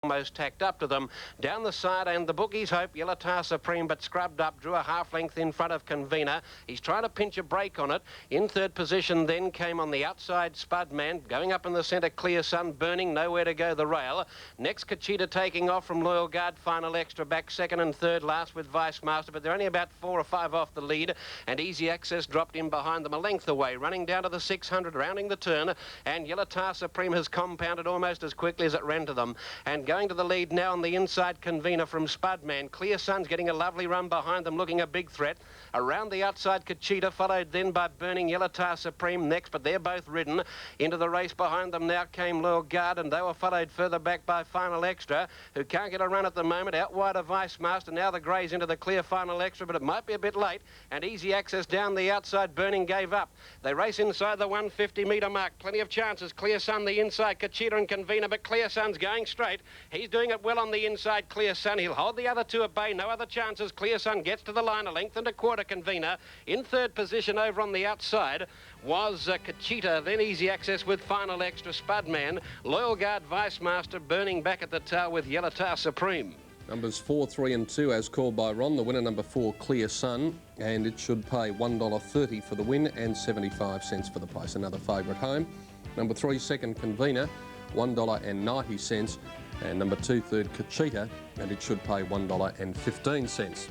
almost tacked up to them. Down the side, and the bookies hope Yellowtar Supreme, but scrubbed up, drew a half length in front of Convener. He's trying to pinch a break on it. In third position then came on the outside Spudman. Going up in the centre, Clear Sun, burning, nowhere to go the rail. Next, Kachita taking off from Loyal Guard, Final Extra back second and third last with Vice Master, but they're only about 4 or 5 off the lead, and Easy Access dropped in behind them a length away, running down to the 600, rounding the turn, and Yellowtar Supreme has compounded almost as quickly as it ran to them, and going to the lead now on the inside, Convener from Spudman. Clear Sun's getting a lovely run behind them, looking a big threat. Around the outside, Kachita, followed then by Burning Yellowtar Supreme next, but they're both ridden. Into the race behind them now came Loyal Guard, and they were followed further back by Final Extra, who can't get a run at the moment. Out wide of Vice Master, now the Greys into the clear Final Extra, but it might be a bit late, and Easy Access down the outside. Burning gave up. They race inside the 150 metre mark. Plenty of chances. Clear Sun the inside, Kachita and Convener, but Clear Sun's going straight. He's doing it well on the inside, Clear Sun. He'll hold the other two at bay. No other chances. Clear Sun gets to the line, a length and a quarter. Convener in third position over on the outside was Kachita, then Easy Access with Final Extra, Spudman, Loyal Guard, Vice Master, Burning back at the tail with Yellowtar Supreme. Numbers 4, 3 and 2 as called by Ron. The winner number 4, Clear Sun, and it should pay $1.30 for the win and 75 cents for the place. Another favourite home. Number 3, second Convener, $1.90, and number 2, third Kachita, and it should pay $1.15.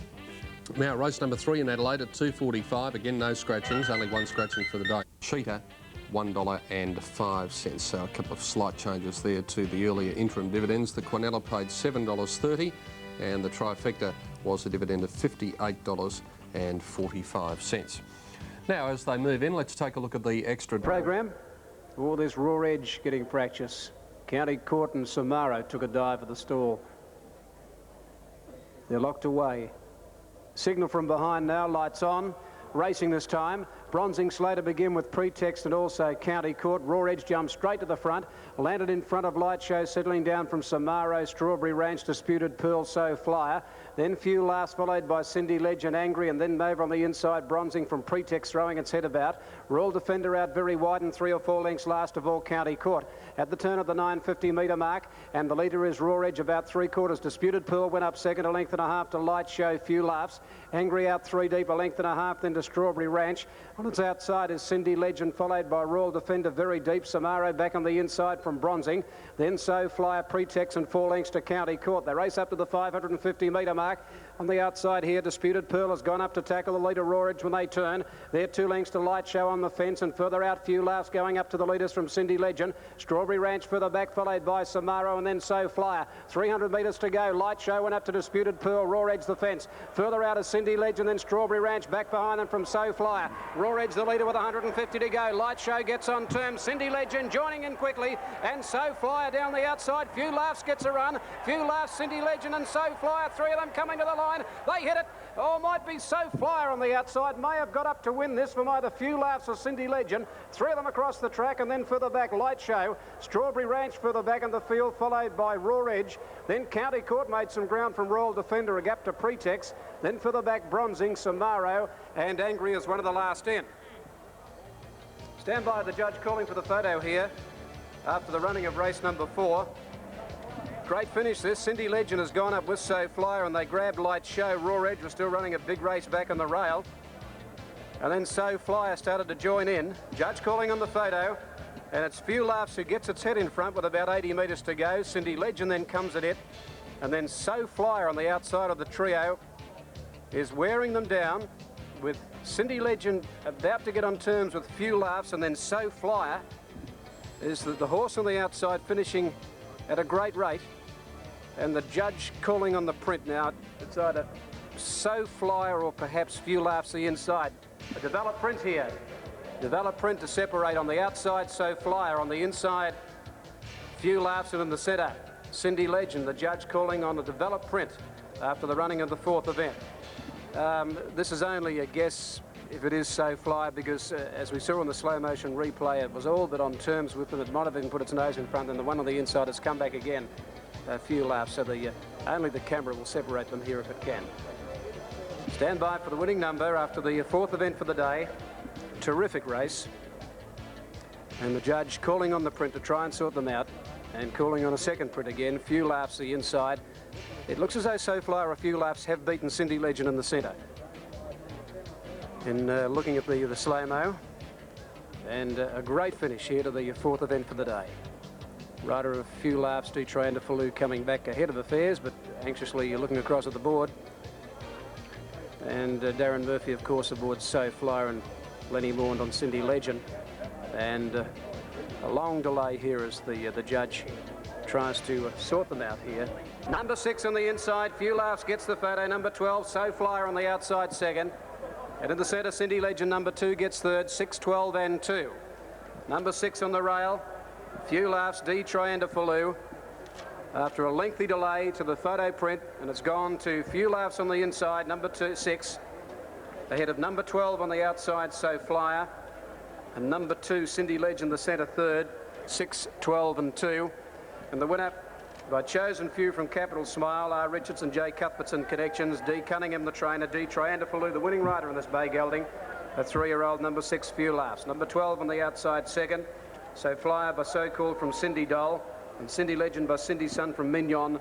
Now race number 3 in Adelaide at 2:45. Again, no scratchings, only one scratching for the day. Cheetah, $1.05. So a couple of slight changes there to the earlier interim dividends. The Quinella paid $7.30, and the trifecta was a dividend of $58.45. Now, as they move in, let's take a look at the extra program. All this Raw Edge getting practice. County Court and Samaro took a dive at the stall. They're locked away. Signal from behind now, lights on. Racing this time. Bronzing slow to begin with Pretext and also County Court. Raw Edge jumped straight to the front. Landed in front of Light Show, settling down from Samaro, Strawberry Ranch, Disputed Pearl, So Flyer. Then Few Last, followed by Cindy Legend, Angry, and then over on the inside, Bronzing from Pretext, throwing its head about. Royal Defender out very wide and 3 or 4 lengths last of all, County Court. At the turn of the 950 metre mark, and the leader is Raw Edge, about 3/4. Disputed Pearl went up second, a length and a half to Light Show, Few Laughs. Angry out 3 deep, a length and a half then to Strawberry Ranch. On its outside is Cindy Legend, followed by Royal Defender very deep. Samaro back on the inside from Bronzing. Then So Flyer, Pretext, and 4 lengths to County Court. They race up to the 550 metre mark. On the outside here, Disputed Pearl has gone up to tackle the leader, Raw Edge, when they turn. They're 2 lengths to Light Show on the fence, and further out, Few Laughs going up to the leaders from Cindy Legend. Strawberry Ranch further back, followed by Samaro, and then So Flyer. 300 metres to go. Light Show went up to Disputed Pearl. Raw Edge the fence. Further out is Cindy Legend, then Strawberry Ranch back behind them from So Flyer. Raw Edge the leader with 150 to go. Light Show gets on terms. Cindy Legend joining in quickly, and So Flyer down the outside. Few Laughs gets a run. Few Laughs, Cindy Legend, and So Flyer. 3 of them coming to the line. They hit it. Oh, might be So Flyer on the outside. May have got up to win this from either Few Laughs or Cindy Legend. 3 of them across the track, and then further back, Light Show. Strawberry Ranch further back in the field, followed by Raw Edge. Then County Court made some ground from Royal Defender, a gap to Pretext. Then further back, Bronzing, Samaro, and Angry is one of the last in. Stand by, the judge calling for the photo here after the running of race number 4. Great finish this. Cindy Legend has gone up with So Flyer, and they grabbed Light Show. Raw Edge was still running a big race back on the rail. And then So Flyer started to join in. Judge calling on the photo, and it's Few Laughs who gets its head in front with about 80 metres to go. Cindy Legend then comes at it, and then So Flyer on the outside of the trio is wearing them down, with Cindy Legend about to get on terms with Few Laughs, and then So Flyer is the horse on the outside finishing at a great rate. And the judge calling on the print now. It's either So Flyer or perhaps Few Laughs the inside. A developed print here. Developed print to separate on the outside, So Flyer on the inside. Few Laughs, and in the centre, Cindy Legend. The judge calling on the developed print after the running of the 4th event. This is only a guess if it is So Flyer, because as we saw on the slow motion replay, it was all but on terms with them. It might have even put its nose in front, and the one on the inside has come back again. A Few Laughs, so only the camera will separate them here if it can. Stand by for the winning number after the 4th event for the day. Terrific race. And the judge calling on the print to try and sort them out. And calling on a second print again. Few Laughs the inside. It looks as though So Flyer, a Few Laughs have beaten Cindy Legend in the centre. In looking at the slow-mo. And a great finish here to the fourth event for the day. Rider of Few Laughs, Do Trianda Fallu coming back ahead of affairs, but anxiously looking across at the board. And Darren Murphy, of course, aboard So Flyer, and Lenny Maund on Cindy Legend. And a long delay here as the judge tries to sort them out here. Number 6 on the inside, Few Laughs gets the photo. Number 12, So Flyer on the outside second. And in the centre, Cindy Legend, number 2, gets third, 6, 12 and 2. Number 6 on the rail, Few Laughs, D Trianda Fallu. After a lengthy delay to the photo print, and it's gone to Few Laughs on the inside, number 6, ahead of number 12 on the outside, So Flyer, and number 2, Cindy Legend, the centre third, 6, 12 and 2. And the winner by Chosen Few from Capital Smile, R. Richardson, J. Cuthbertson Connections, D. Cunningham the trainer, D. Trianda Fallu, the winning rider in this bay gelding, a 3-year-old number 6, Few Laughs. Number 12 on the outside second, So Flyer by So Called from Cindy Doll, and Cindy Legend by Cindy Sun from Mignon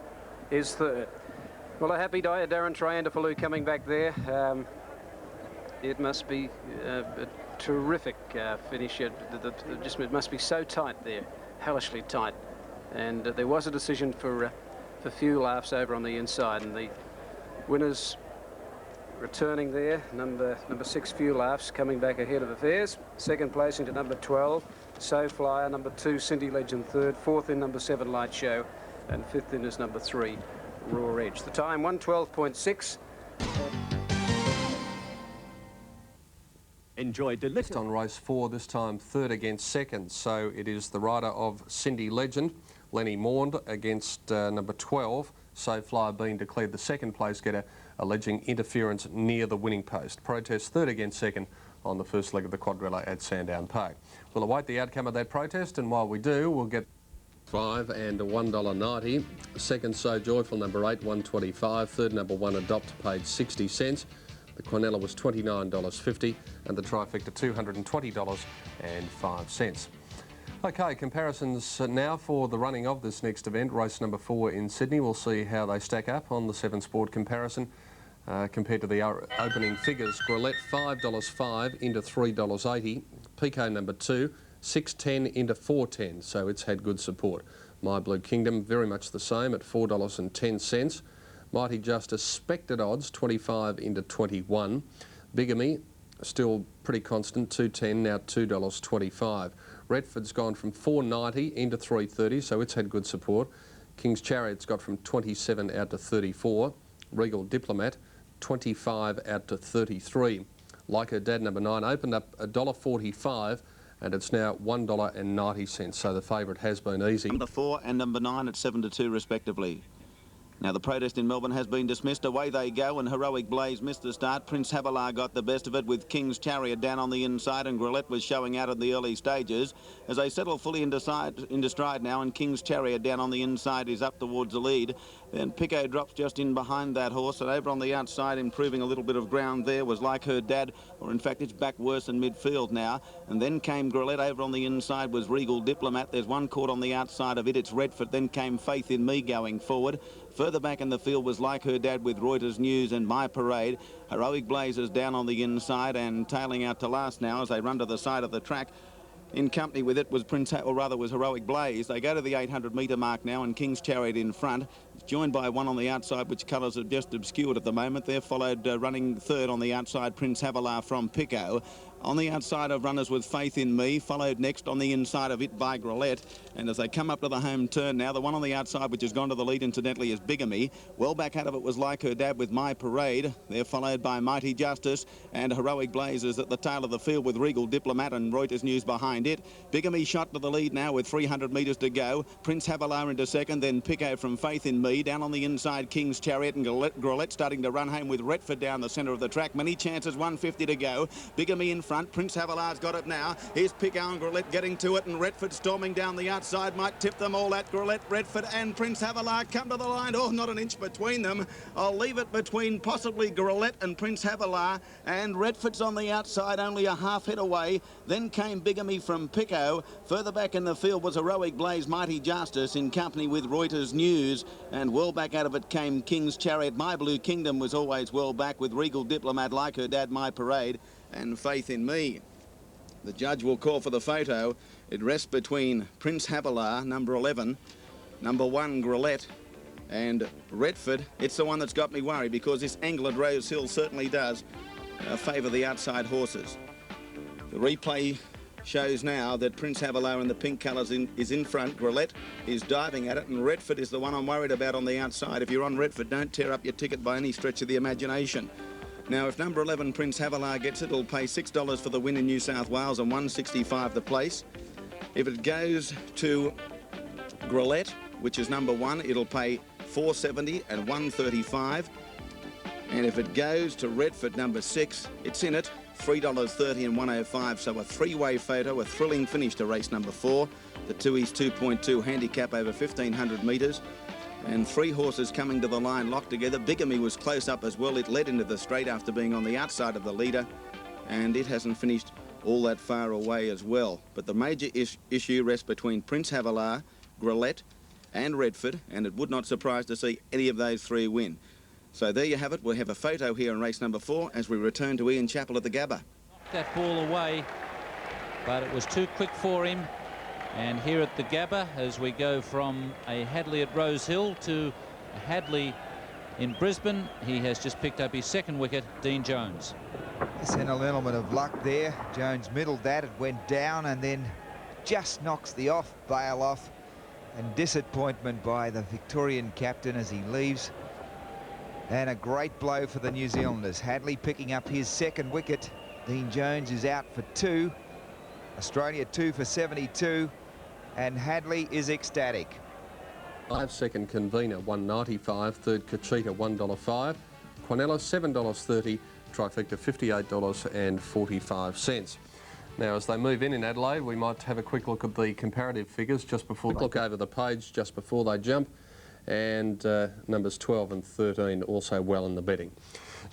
is third. Well, a happy day, Darren Trianda Fallu coming back there. It must be a terrific finish. It must be so tight there, hellishly tight. And there was a decision for Few Laughs over on the inside, and the winners returning there. Number 6, Few Laughs, coming back ahead of affairs. Second placing to number 12, So Flyer. Number 2, Cindy Legend third. Fourth in number 7, Light Show, and fifth in is number 3, Raw Edge. The time 1:12.6. Enjoy delicious. On race 4, this time third against second. So it is the rider of Cindy Legend, Lenny Maund, against number 12, So Flyer, being declared the second place getter, alleging interference near the winning post. Protest third against second on the first leg of the quadrilla at Sandown Park. We'll await the outcome of that protest, and while we do, we'll get $5 and $1.90. Second, So Joyful, number 8, $1.25. Third, number 1, Adopt, paid 60 cents. The Quinella was $29.50, and the trifecta $220.05. OK, comparisons now for the running of this next event, race number 4 in Sydney. We'll see how they stack up on the 7 Sport comparison compared to the opening figures. Grillet, $5.05 into $3.80. Pico number 2, $6.10 into $4.10, so it's had good support. My Blue Kingdom, very much the same at $4.10. Mighty Justice, spected odds, 25 into 21. Bigamy, still pretty constant, $2.10, now $2.25. Redford's gone from $4.90 into $3.30, so it's had good support. King's Chariot's got from 27 out to 34. Regal Diplomat, 25 out to 33. Like Her Dad, number 9, opened up $1.45, and it's now $1.90, so the favourite has been easy. Number 4 and number 9 at 7 to 2 respectively. Now the protest in Melbourne has been dismissed. Away they go, and Heroic Blaze missed the start. Prince Havilah got the best of it with King's Chariot down on the inside, and Grillet was showing out in the early stages. As they settle fully into stride now, and King's Chariot down on the inside is up towards the lead. Then Pico drops just in behind that horse, and over on the outside, improving a little bit of ground there, was Like Her Dad, or in fact it's back worse in midfield now. And then came Grillet. Over on the inside was Regal Diplomat. There's one caught on the outside of it, it's Redford. Then came Faith in Me going forward. Further back in the field was Like Her Dad with Reuters News and My Parade. Heroic Blazers down on the inside and tailing out to last now as they run to the side of the track. In company with it was was Heroic Blaze. They go to the 800-metre mark now, and King's Chariot in front. It's joined by one on the outside, which colours are just obscured at the moment. They're followed running third on the outside, Prince Havilah from Pico. On the outside of runners with Faith in Me, followed next on the inside of it by Grillet. And as they come up to the home turn now, the one on the outside, which has gone to the lead incidentally, is Bigamy. Well back out of it was Like Her Dad with My Parade. They're followed by Mighty Justice and Heroic Blazers at the tail of the field with Regal Diplomat and Reuters News behind it. Bigamy shot to the lead now with 300 metres to go. Prince Havilah into second, then Pico from Faith in Me. Me. Down on the inside, King's Chariot and Grolette starting to run home with Retford down the centre of the track. Many chances, 150 to go. Bigamy in front. Prince Havilar's got it now. Here's Pico and Grolette getting to it, and Retford storming down the outside. Might tip them all at Grolette, Retford and Prince Havilar come to the line. Oh, not an inch between them. I'll leave it between possibly Grolette and Prince Havilar, and Retford's on the outside, only a half head away. Then came Bigamy from Pico. Further back in the field was Heroic Blaze, Mighty Justice in company with Reuters News, and well back out of it came King's Chariot. My Blue Kingdom was always well back with Regal Diplomat, Like Her Dad, My Parade, and Faith in Me. The judge will call for the photo. It rests between Prince Havilar, number 11, number 1 Grolette, and Retford. It's the one that's got me worried, because this angle at Rose Hill certainly does favour the outside horses. The replay shows now that Prince Havilar in the pink colours is in front. Grolette is diving at it, and Retford is the one I'm worried about on the outside. If you're on Retford, don't tear up your ticket by any stretch of the imagination. Now, if number 11 Prince Havilar gets it, it'll pay $6 for the win in New South Wales and $1.65 the place. If it goes to Grolette, which is number 1, it'll pay $4.70 and $1.35. And if it goes to Retford, number 6, it's in it, $3.30 and $1.05. So a three-way photo, a thrilling finish to race number 4. The 2 East 2.2 handicap over 1,500 metres. And 3 horses coming to the line locked together. Bigamy was close up as well. It led into the straight after being on the outside of the leader, and it hasn't finished all that far away as well. But the major issue rests between Prince Havilar, Grolette and Retford, and it would not surprise to see any of those 3 win. So there you have it. We'll have a photo here in race number 4 as we return to Ian Chappell at the Gabba. That ball away, but it was too quick for him. And here at the Gabba, as we go from a Hadley at Rose Hill to a Hadley in Brisbane, he has just picked up his 2nd wicket, Dean Jones. It's an element of luck there. Jones middled that, it went down and then just knocks the bail off, and disappointment by the Victorian captain as he leaves. And a great blow for the New Zealanders. Hadley picking up his 2nd wicket. Dean Jones is out for 2. Australia 2 for 72, and Hadley is ecstatic. 5-second Convener, $1.95. 3rd Kachita, $1.05. Quinella, $7.30. Trifecta, $58.45. Now, as they move in Adelaide, we might have a quick look at the comparative figures just before. Look over the page just before they jump, and numbers 12 and 13 also well in the betting.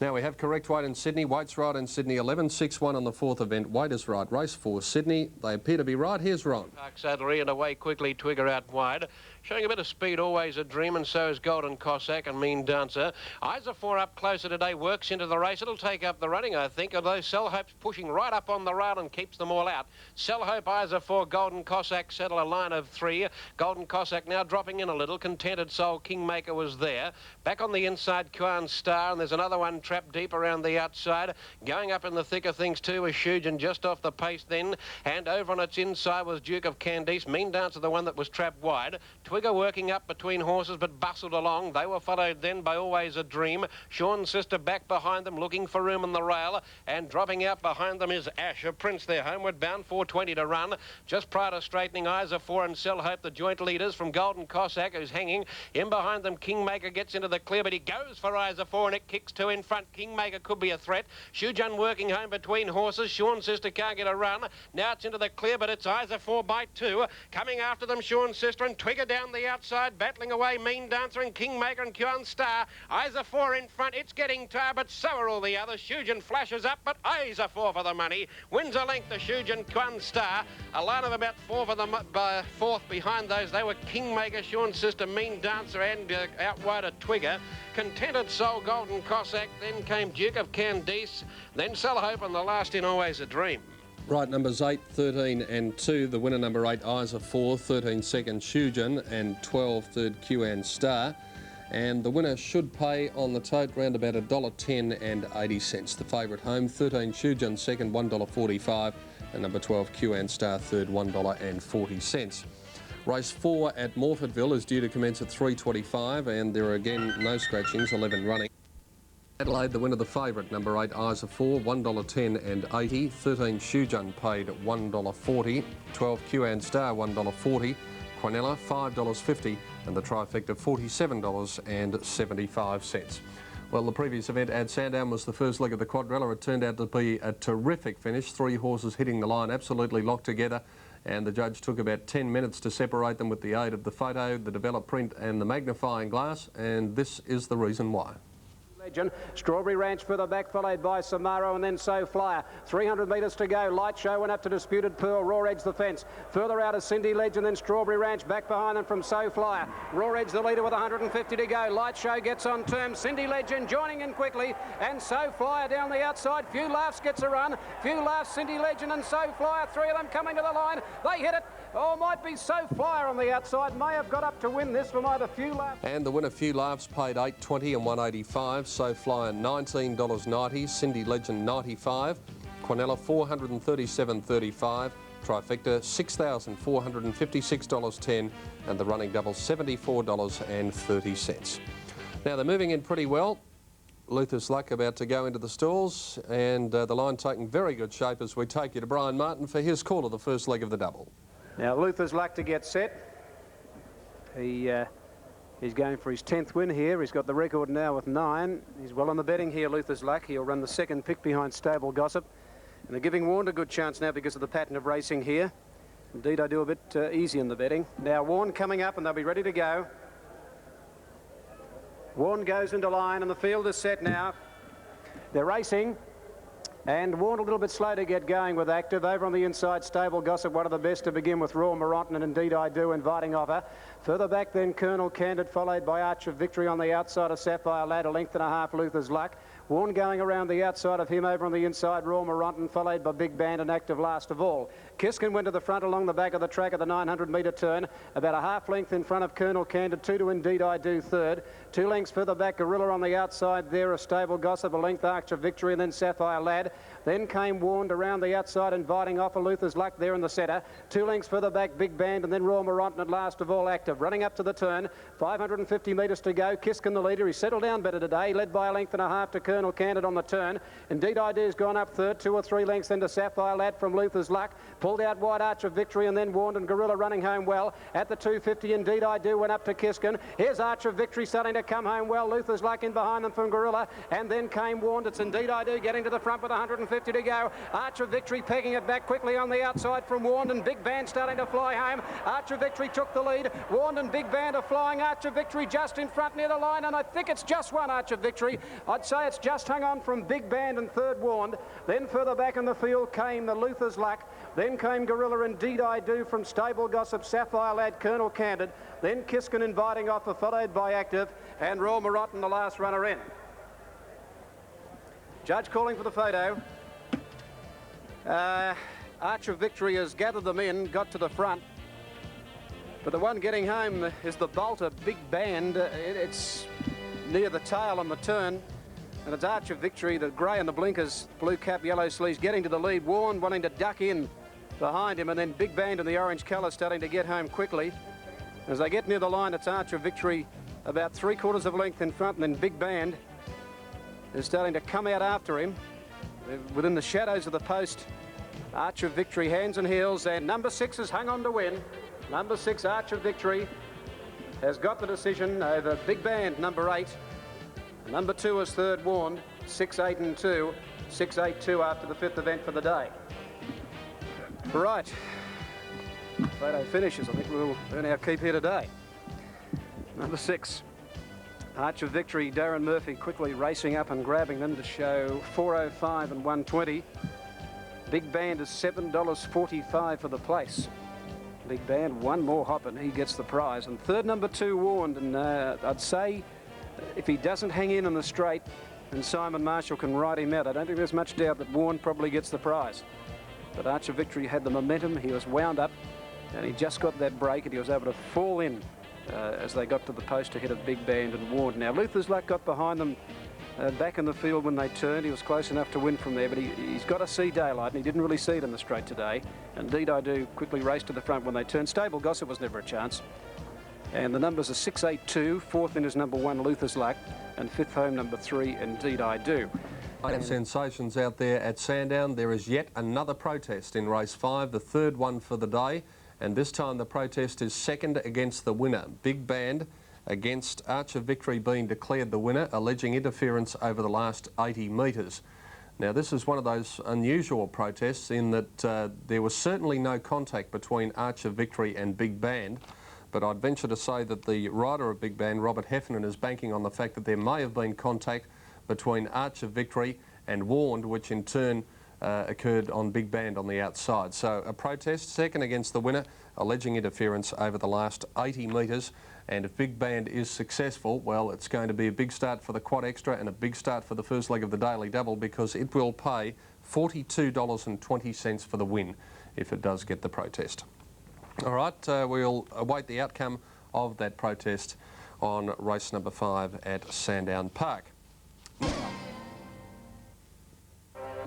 Now we have correct weight in Sydney. Weight's right in Sydney, 11.61 on the 4th event. Weight is right. Race 4, Sydney. They appear to be right. Here's Ron. Park Saddlery and away quickly, Twigger out wide. Showing a bit of speed, always a dream, and so is Golden Cossack and Mean Dancer. Eyes are 4 up closer today, works into the race. It'll take up the running, I think, although Selhope's pushing right up on the rail and keeps them all out. Selhope, Eyes are 4, Golden Cossack settle a line of 3. Golden Cossack now dropping in a little. Contented Soul, Kingmaker was there. Back on the inside, Kuan Star, and there's another one trapped deep around the outside. Going up in the thick of things too was Shujin, just off the pace then, and over on its inside was Duke of Candice. Mean Dancer, the one that was trapped wide. Twigger working up between horses but bustled along. They were followed then by Always a Dream. Sean's Sister back behind them, looking for room on the rail, and dropping out behind them is Asher Prince. They're homeward bound, 4:20 to run. Just prior to straightening, Eyes are 4 and Selhope, the joint leaders from Golden Cossack, who's hanging. In behind them, Kingmaker gets into the clear, but he goes for Eyes are 4 and it kicks 2 in front. Kingmaker could be a threat. Shujun working home between horses. Sean's Sister can't get a run. Now it's into the clear, but it's Eyes are 4 by 2. Coming after them, Sean's Sister and Twigger down the outside, battling away Mean Dancer and Kingmaker and Kuan Star. Eyes are 4 in front. It's getting tired, but so are all the others. Shujun flashes up, but Eyes are 4 for the money. Wins a length to Shujun, Kuan Star. A line of about 4 for the 4th behind those. They were Kingmaker, Sean's Sister, Mean Dancer, and out wide a Twigger. Contented Soul, Golden Cossack. Then came Duke of Candice. Then Selhope, and the last in Always a Dream. Right, numbers 8, 13 and 2. The winner, number 8, Eyes are 4. 13 second, Shujin, and 12 third, Kuan Star. And the winner should pay on the tote round about $1.10 and 80 cents. The favourite home, 13 Shujin, second, $1.45. And number 12, Kuan Star, third, $1.40. Race 4 at Morfordville is due to commence at 3:25, and there are again no scratchings, 11 running. Adelaide, the winner, the favourite, number 8, Eyes are 4, $1.10 and 80. 13 Shujun paid $1.40. 12 Kuan Star, $1.40. Quinella $5.50 and the trifecta $47.75. Well, the previous event at Sandown was the first leg of the quadrilla. It turned out to be a terrific finish. 3 horses hitting the line, absolutely locked together, and the judge took about 10 minutes to separate them with the aid of the photo, the developed print and the magnifying glass, and this is the reason why. Strawberry Ranch further back, followed by Samaro and then So Flyer. 300 metres to go. Light Show went up to Disputed Pearl. Raw Edge the fence. Further out is Cindy Legend, then Strawberry Ranch back behind them from So Flyer. Raw Edge the leader with 150 to go. Light Show gets on terms. Cindy Legend joining in quickly, and So Flyer down the outside. Few Laughs gets a run. Few Laughs, Cindy Legend and So Flyer. 3 of them coming to the line. They hit it. Oh, might be So Flyer on the outside. May have got up to win this from either Few Laughs. And the winner, Few Laughs, paid $8.20 and $1.85. So Flyer $19.90. Cindy Legend $95. Quinella $437.35. Trifecta $6,456.10. And the running double $74.30. Now they're moving in pretty well. Luther's Luck about to go into the stalls, and the line taking very good shape as we take you to Brian Martin for his call of the first leg of the double. Now Luther's Luck to get set. He's going for his 10th win here. He's got the record now with 9. He's well on the betting here, Luther's Luck. He'll run the second pick behind Stable Gossip. And they're giving Warren a good chance now because of the pattern of racing here. Indeed, I do a bit easy in the betting. Now Warren coming up and they'll be ready to go. Warren goes into line and the field is set now. They're racing. And Warren a little bit slow to get going with Active. Over on the inside, Stable Gossip, one of the best to begin with, Raw Moronton, and Indeed I Do, inviting offer. Further back then, Colonel Candid, followed by Arch of Victory on the outside of Sapphire Lad, a length and a half, Luther's Luck. Warren going around the outside of him, over on the inside, Raw Moronton, followed by Big Band and Active last of all. Kiskin went to the front along the back of the track at the 900-metre turn, about a half length in front of Colonel Candid, 2 to Indeed I Do third. 2 lengths further back, Gorilla on the outside there, a Stable Gossip, a length Arch of Victory, and then Sapphire Lad. Then came Warned around the outside, inviting offer, Luther's Luck there in the centre. 2 lengths further back, Big Band, and then Raw Moronton at last of all, Active. Running up to the turn, 550 metres to go. Kiskin the leader. He's settled down better today, led by a length and a half to Colonel Candid on the turn. Indeed Idea's gone up third, 2 or 3 lengths into Sapphire Lad from Luther's Luck. Pulled out wide Arch of Victory, and then Warned and Gorilla running home well. At the 250, Indeed I Do went up to Kiskin. Here's Arch of Victory starting to come home well. Luther's Luck in behind them from Gorilla, and then came Warned. It's Indeed I Do getting to the front with 150 to go. Arch of Victory pegging it back quickly on the outside from Warned, and Big Band starting to fly home. Arch of Victory took the lead. Warned and Big Band are flying. Arch of Victory just in front near the line, and I think it's just one Arch of Victory. I'd say it's just hung on from Big Band and third Warned. Then further back in the field came the Luther's Luck. Then came Gorilla, Indeed I Do from Stable Gossip, Sapphire Lad, Colonel Candid. Then Kiskin inviting offer, followed by Active, and Raw Moronton the last runner in. Judge calling for the photo. Arch of Victory has gathered them in, got to the front. But the one getting home is the Bolter, Big Band. It's near the tail on the turn. And it's Arch of Victory, the grey and the blinkers, blue cap, yellow sleeves, getting to the lead. Warren wanting to duck in behind him, and then Big Band in the orange colour starting to get home quickly. As they get near the line, it's Arch of Victory about 3/4 of a length in front, and then Big Band is starting to come out after him. They're within the shadows of the post. Arch of Victory, hands and heels, and number 6 has hung on to win. Number 6, Arch of Victory, has got the decision over Big Band, number 8. Number 2 is third Warned, 6, 8 and 2. 6, 8, 2 after the 5th event for the day. Right. Photo finishes. I think we'll earn our keep here today. Number 6, Arch of Victory, Darren Murphy quickly racing up and grabbing them to show 4:05 and 1:20. Big Band is $7.45 for the place. Big Band, one more hop and he gets the prize. And third, number 2, Warned. And I'd say if he doesn't hang in the straight and Simon Marshall can ride him out, I don't think there's much doubt that Warned probably gets the prize. But Arch of Victory had the momentum. He was wound up and he just got that break and he was able to fall in as they got to the post ahead of Big Band and Warned. Now, Luther's Luck got behind them back in the field when they turned. He was close enough to win from there, but he's got to see daylight, and he didn't really see it in the straight today. Indeed I Do quickly raced to the front when they turned. Stable Gossip was never a chance. And the numbers are 6, 8, 2. Fourth in is number 1, Luther's Luck, and fifth home, number 3, Indeed I Do. And sensations out there at Sandown. There is yet another protest in race 5, the third one for the day. And this time the protest is second against the winner. Big Band against Archer Victory being declared the winner, alleging interference over the last 80 metres. Now, this is one of those unusual protests in that there was certainly no contact between Archer Victory and Big Band, but I'd venture to say that the rider of Big Band, Robert Heffernan, is banking on the fact that there may have been contact between Archer Victory and Warned, which in turn occurred on Big Band on the outside. So a protest, second against the winner, alleging interference over the last 80 metres. And if Big Band is successful, well, it's going to be a big start for the Quad Extra and a big start for the first leg of the Daily Double, because it will pay $42.20 for the win if it does get the protest. All right, we'll await the outcome of that protest on race number 5 at Sandown Park.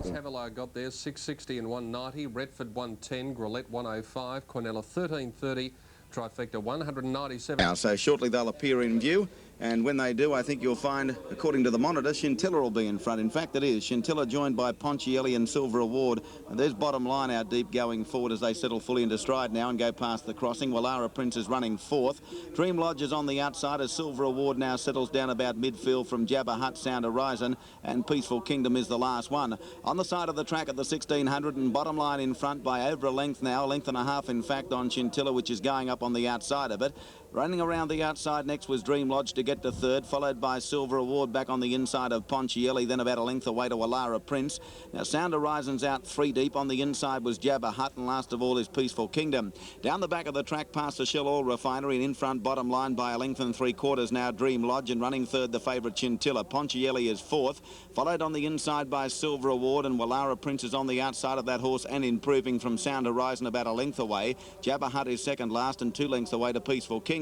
Havelaar got there, 660 and 190, Retford 110, Grillet 105, Cornella 1330, Trifecta 197. Now, so shortly they'll appear in view, and when they do, I think you'll find, according to the monitor, Scintilla will be in front. In fact, it is. Scintilla joined by Ponchielli and Silver Award. And there's Bottom Line out deep going forward as they settle fully into stride now and go past the crossing. Wallara Prince is running fourth. Dream Lodge is on the outside as Silver Award now settles down about midfield from Jabba Hutt, Sound Horizon, and Peaceful Kingdom is the last one. On the side of the track at the 1600, and Bottom Line in front by over a length now, a length and a half in fact on Scintilla, which is going up on the outside of it. Running around the outside next was Dream Lodge to get to third, followed by Silver Award back on the inside of Ponchielli, then about a length away to Wallara Prince. Now Sound Horizon's out 3 deep. On the inside was Jabba Hutt, and last of all is Peaceful Kingdom. Down the back of the track past the Shell Oil Refinery, and in front Bottom Line by a length and 3/4 now Dream Lodge, and running third the favourite Scintilla. Ponchielli is fourth, followed on the inside by Silver Award, and Wallara Prince is on the outside of that horse and improving from Sound Horizon about a length away. Jabba Hutt is second last and 2 lengths away to Peaceful Kingdom.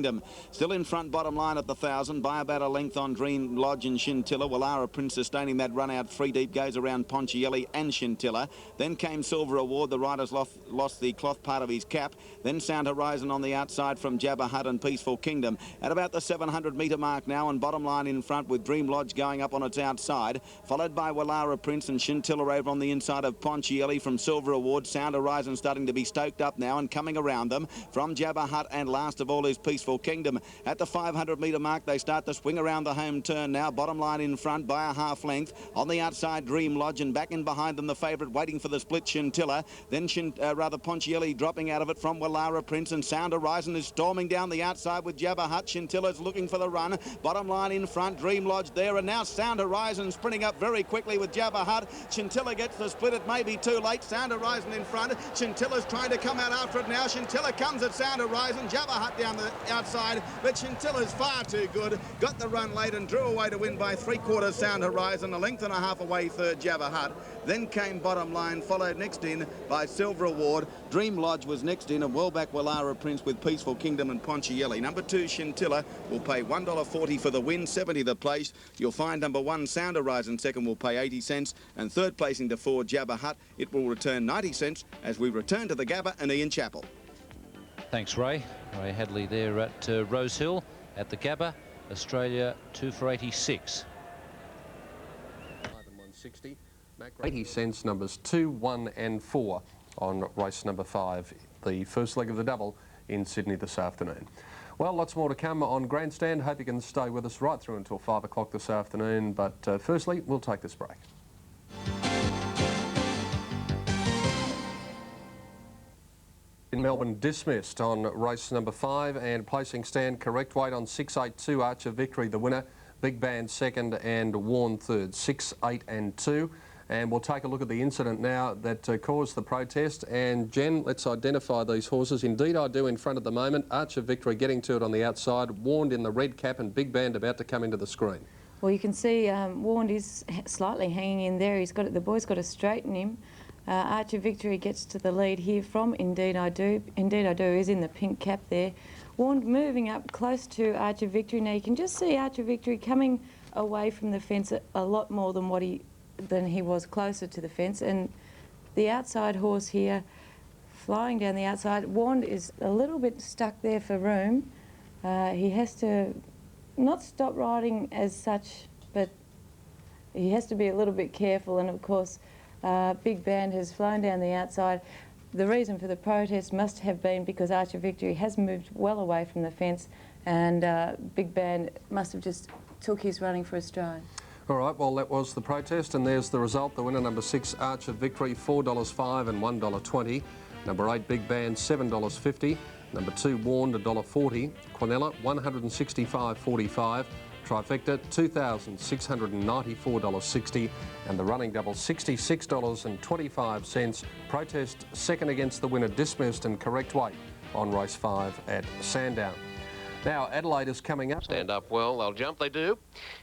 Still in front, Bottom Line at the 1000 by about a length on Dream Lodge and Scintilla. Wallara Prince sustaining that run out 3 deep, goes around Ponchielli and Scintilla. Then came Silver Award. The rider's lost the cloth part of his cap. Then Sound Horizon on the outside from Jabba Hutt and Peaceful Kingdom. At about the 700 metre mark now, and Bottom Line in front with Dream Lodge going up on its outside, followed by Wallara Prince and Scintilla over on the inside of Ponchielli from Silver Award. Sound Horizon starting to be stoked up now and coming around them from Jabba Hutt, and last of all is Peaceful Kingdom. At the 500 metre mark, they start to swing around the home turn now. Bottom Line in front by a half length. On the outside, Dream Lodge, and back in behind them, the favourite waiting for the split, Scintilla. Then Ponchielli dropping out of it from Wallara Prince, and Sound Horizon is storming down the outside with Jabba Hutt. Scintilla's looking for the run. Bottom Line in front, Dream Lodge there, and now Sound Horizon sprinting up very quickly with Jabba Hutt. Scintilla gets the split. It may be too late. Sound Horizon in front. Scintilla's trying to come out after it now. Scintilla comes at Sound Horizon. Jabba Hutt down the outside, but Scintilla's far too good. Got the run late and drew away to win by 3/4 Sound Horizon, a length and a half away third Jabba Hutt. Then came Bottom Line, followed next in by Silver Award. Dream Lodge was next in, and well back Wallara Prince with Peaceful Kingdom and Ponchielli. Number 2 Scintilla will pay $1.40 for the win, 70 the place. You'll find number 1 Sound Horizon second will pay 80 cents, and third placing to 4 Jabba Hutt, it will return 90 cents as we return to the Gabba and Ian Chappell. Thanks, Ray. Ray Hadley there at Rosehill at the Gabba. Australia 2 for 86. 160. 80 cents, numbers 2, 1 and 4 on race number 5, the first leg of the double in Sydney this afternoon. Well, lots more to come on Grandstand. Hope you can stay with us right through until 5 o'clock this afternoon. But firstly, we'll take this break. In Melbourne, dismissed on race number 5 and placing stand correct weight on 682 Archer Victory, the winner. Big Band second and Warned third, 6, 8 and 2. And we'll take a look at the incident now that caused the protest. And Jen, let's identify these horses. Indeed I Do in front at the moment. Archer Victory getting to it on the outside. Warned in the red cap, and Big Band about to come into the screen. Well, you can see Warned is slightly hanging in there. The boy's got to straighten him. Archer Victory gets to the lead here from Indeed I Do. Indeed I Do is in the pink cap there. Warned moving up close to Archer Victory. Now you can just see Archer Victory coming away from the fence a lot more than he was closer to the fence. And the outside horse here flying down the outside. Warned is a little bit stuck there for room. He has to not stop riding as such, but he has to be a little bit careful. And of course, Big Band has flown down the outside. the reason for the protest must have been because Archer Victory has moved well away from the fence, and Big Band must have just took his running for a stride. All right, well, that was the protest, and there's the result. The winner, number 6, Archer Victory, $4.05 and $1.20. Number 8, Big Band, $7.50. Number 2, Warned, $1.40. Quinella, $165.45. Trifecta, $2,694.60. And the running double, $66.25. Protest second against the winner, dismissed and correct weight on race 5 at Sandown. Now, Adelaide is coming up. Stand up well, they'll jump, they do.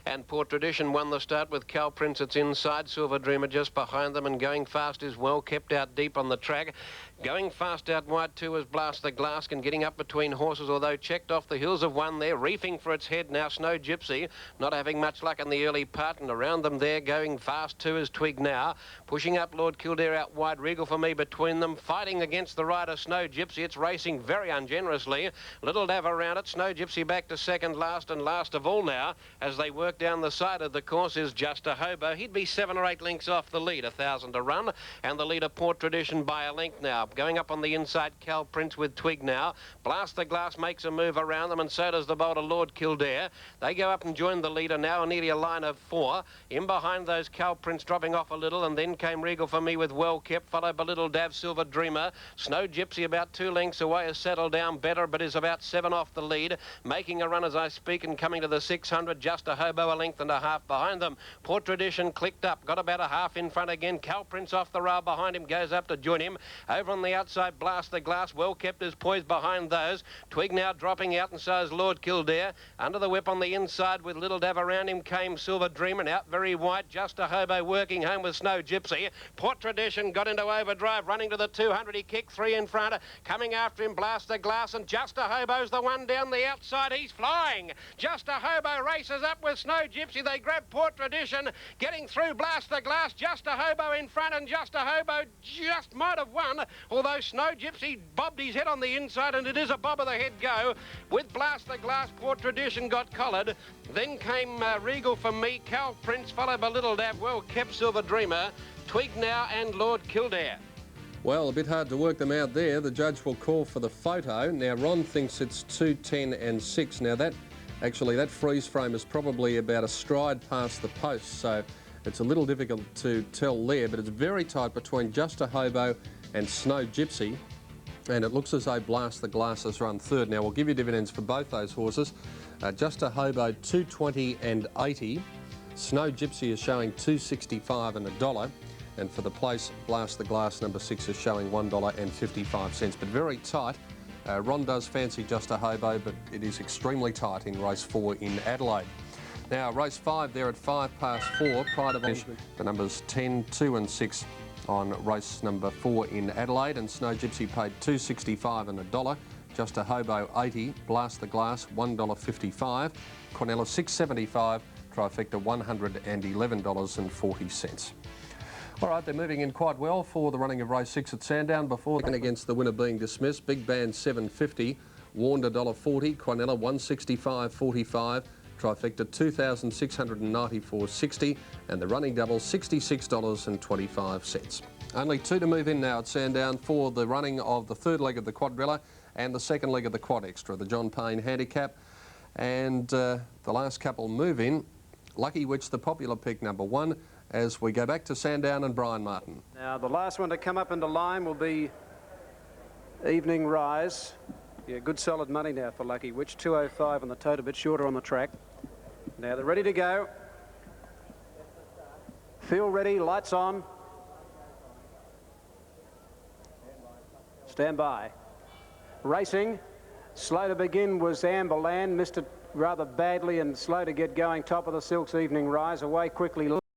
And Port Tradition won the start with Cal Prince. It's inside, Silver Dreamer just behind them, and Going Fast is well kept out deep on the track. Going Fast out wide too is Blast the Glass, and getting up between horses, although checked off the hills of one there, reefing for its head now, Snow Gypsy, not having much luck in the early part, and around them there, Going Fast too is Twig Now, pushing up Lord Kildare out wide, Regal for Me between them, fighting against the rider Snow Gypsy. It's racing very ungenerously. Little Dav around it, Snow Gypsy back to second last, and last of all now, as they work down the side of the course, is Just a Hobo. He'd be 7 or 8 lengths off the lead, 1,000 to run, and the leader Port Tradition by a length now. Going up on the inside, Cal Prince with Twig Now. Blast the Glass makes a move around them, and so does the bolter Lord Kildare. They go up and join the leader now, nearly a line of 4. In behind those, Cal Prince dropping off a little, and then came Regal for Me with Well Kept, followed by Little Dav, Silver Dreamer. Snow Gypsy about 2 lengths away has settled down better, but is about 7 off the lead, making a run as I speak and coming to the 600. Just a Hobo a length and a half behind them. Port Tradition clicked up, got about a half in front again. Cal Prince off the rail behind him, goes up to join him. Over on the outside, Blast the Glass, Well Kept is poised behind those. Twig Now dropping out, and so is Lord Kildare. Under the whip on the inside with Little Dav around him came Silver Dreamer, and out very wide, Just a Hobo working home with Snow Gypsy. Port Tradition got into overdrive, running to the 200. He kicked 3 in front. Coming after him, Blast the Glass, and Just a Hobo's the one down the outside. He's flying. Just a Hobo races up with Snow Gypsy. They grab Port Tradition, getting through Blast the Glass. Just a Hobo in front, and Just a Hobo just might have won, although Snow Gypsy bobbed his head on the inside, and it is a bob of the head go. With Blast the Glass, Port Tradition got collared. Then came Regal for Me, Cal Prince, followed by Little Dav, Well Kept, Silver Dreamer, Twig Now, and Lord Kildare. Well, a bit hard to work them out there. The judge will call for the photo. Now, Ron thinks it's 2, 10 and 6. Now, that freeze frame is probably about a stride past the post, so it's a little difficult to tell there, but it's very tight between Just a Hobo and Snow Gypsy, and it looks as though Blast the Glass has run third. Now, we'll give you dividends for both those horses. Just a Hobo, $2.20 and $80. Snow Gypsy is showing $2.65 and $1. And for the place, Blast the Glass, number 6, is showing $1.55, but very tight. Ron does fancy Just a Hobo, but it is extremely tight in race 4 in Adelaide. Now, race 5 there at 4:05, Pride of Orange, the numbers 10, 2 and 6 on race number 4 in Adelaide, and Snow Gypsy paid $2.65 and $1. Just a Hobo, $80. Blast the Glass, $1.55. Quinella, $6.75. Trifecta, $111.40. All right, they're moving in quite well for the running of race 6 at Sandown. Before and against the winner being dismissed, Big Band $7.50, Warned $1.40, Quinella $165.45, Trifecta $2,694.60, and the running double $66.25. Only 2 to move in now at Sandown for the running of the 3rd leg of the Quadrilla and the 2nd leg of the Quad Extra, the John Payne Handicap. And the last couple move in. Lucky Witch, the popular pick, number 1, as we go back to Sandown and Brian Martin. Now, the last one to come up into line will be Evening Rise. Yeah, good solid money now for Lucky Witch. 205 on the tote, a bit shorter on the track. Now they're ready to go. Feel ready, lights on. Stand by. Racing. Slow to begin was Amberland. Missed it rather badly and slow to get going. Top of the Silks, Evening Rise. Away quickly.